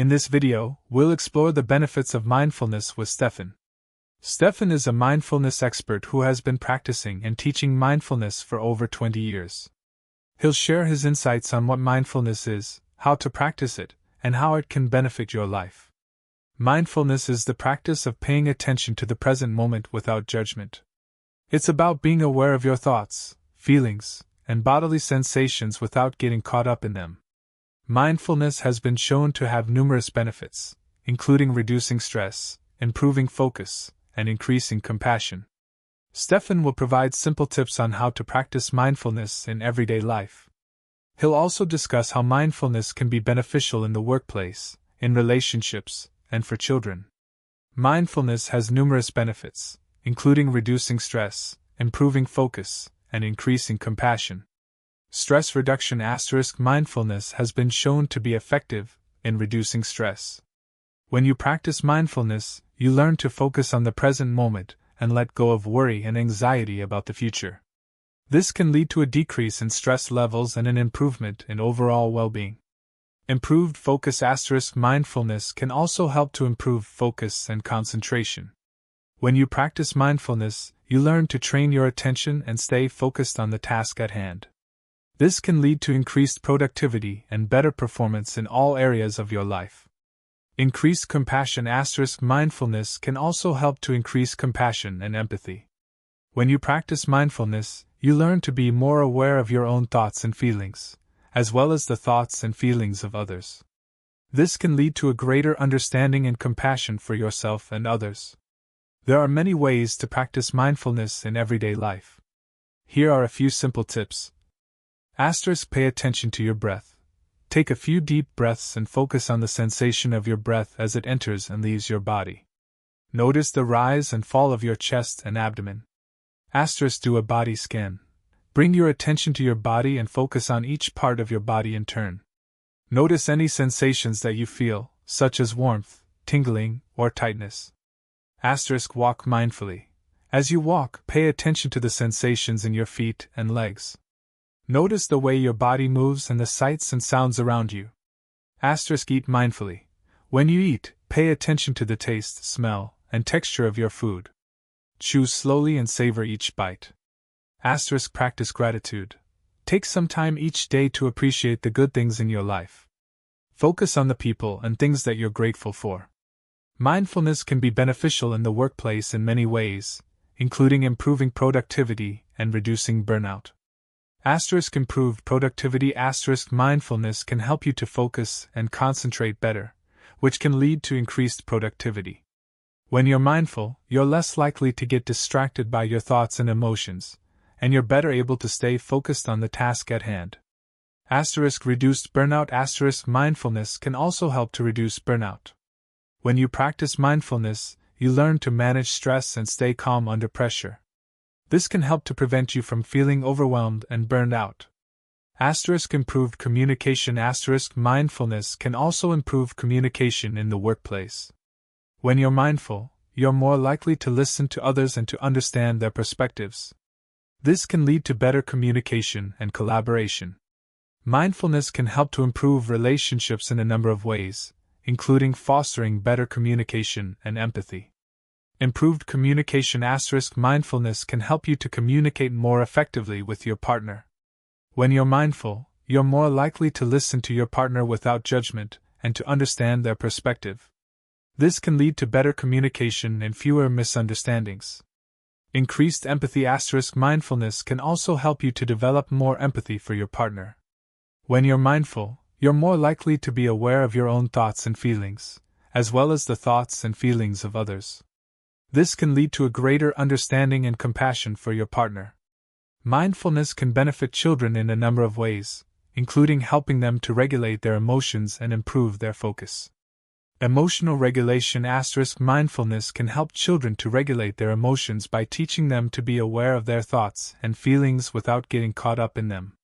In this video, we'll explore the benefits of mindfulness with Stephan. Stephan is a mindfulness expert who has been practicing and teaching mindfulness for over 20 years. He'll share his insights on what mindfulness is, how to practice it, and how it can benefit your life. Mindfulness is the practice of paying attention to the present moment without judgment. It's about being aware of your thoughts, feelings, and bodily sensations without getting caught up in them. Mindfulness has been shown to have numerous benefits, including reducing stress, improving focus, and increasing compassion. Stephan will provide simple tips on how to practice mindfulness in everyday life. He'll also discuss how mindfulness can be beneficial in the workplace, in relationships, and for children. Mindfulness has numerous benefits, including reducing stress, improving focus, and increasing compassion. Stress reduction * mindfulness has been shown to be effective in reducing stress. When you practice mindfulness, you learn to focus on the present moment and let go of worry and anxiety about the future. This can lead to a decrease in stress levels and an improvement in overall well-being. Improved focus * mindfulness can also help to improve focus and concentration. When you practice mindfulness, you learn to train your attention and stay focused on the task at hand. This can lead to increased productivity and better performance in all areas of your life. Increased compassion * mindfulness can also help to increase compassion and empathy. When you practice mindfulness, you learn to be more aware of your own thoughts and feelings, as well as the thoughts and feelings of others. This can lead to a greater understanding and compassion for yourself and others. There are many ways to practice mindfulness in everyday life. Here are a few simple tips. Pay attention to your breath. Take a few deep breaths and focus on the sensation of your breath as it enters and leaves your body. Notice the rise and fall of your chest and abdomen. Do a body scan. Bring your attention to your body and focus on each part of your body in turn. Notice any sensations that you feel, such as warmth, tingling, or tightness. Walk mindfully. As you walk, pay attention to the sensations in your feet and legs. Notice the way your body moves and the sights and sounds around you. Eat mindfully. When you eat, pay attention to the taste, smell, and texture of your food. Chew slowly and savor each bite. Practice gratitude. Take some time each day to appreciate the good things in your life. Focus on the people and things that you're grateful for. Mindfulness can be beneficial in the workplace in many ways, including improving productivity and reducing burnout. Improved productivity * mindfulness can help you to focus and concentrate better, which can lead to increased productivity. When you're mindful, you're less likely to get distracted by your thoughts and emotions, and you're better able to stay focused on the task at hand. Reduced burnout * mindfulness can also help to reduce burnout. When you practice mindfulness, you learn to manage stress and stay calm under pressure. This can help to prevent you from feeling overwhelmed and burned out. Improved communication * mindfulness can also improve communication in the workplace. When you're mindful, you're more likely to listen to others and to understand their perspectives. This can lead to better communication and collaboration. Mindfulness can help to improve relationships in a number of ways, including fostering better communication and empathy. Improved communication * mindfulness can help you to communicate more effectively with your partner. When you're mindful, you're more likely to listen to your partner without judgment and to understand their perspective. This can lead to better communication and fewer misunderstandings. Increased empathy * mindfulness can also help you to develop more empathy for your partner. When you're mindful, you're more likely to be aware of your own thoughts and feelings, as well as the thoughts and feelings of others. This can lead to a greater understanding and compassion for your partner. Mindfulness can benefit children in a number of ways, including helping them to regulate their emotions and improve their focus. Emotional regulation * mindfulness can help children to regulate their emotions by teaching them to be aware of their thoughts and feelings without getting caught up in them.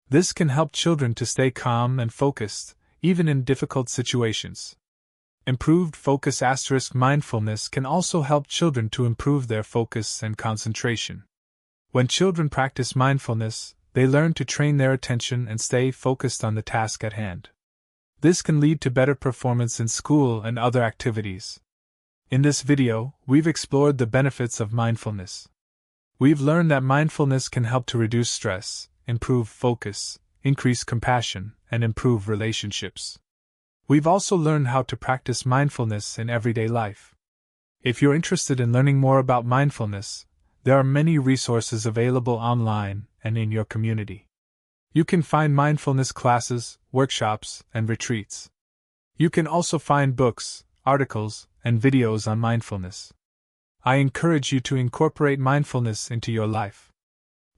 This can help children to stay calm and focused, even in difficult situations. Improved focus * mindfulness can also help children to improve their focus and concentration. When children practice mindfulness, they learn to train their attention and stay focused on the task at hand. This can lead to better performance in school and other activities. In this video, we've explored the benefits of mindfulness. We've learned that mindfulness can help to reduce stress, improve focus, increase compassion, and improve relationships. We've also learned how to practice mindfulness in everyday life. If you're interested in learning more about mindfulness, there are many resources available online and in your community. You can find mindfulness classes, workshops, and retreats. You can also find books, articles, and videos on mindfulness. I encourage you to incorporate mindfulness into your life.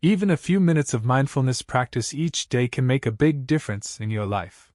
Even a few minutes of mindfulness practice each day can make a big difference in your life.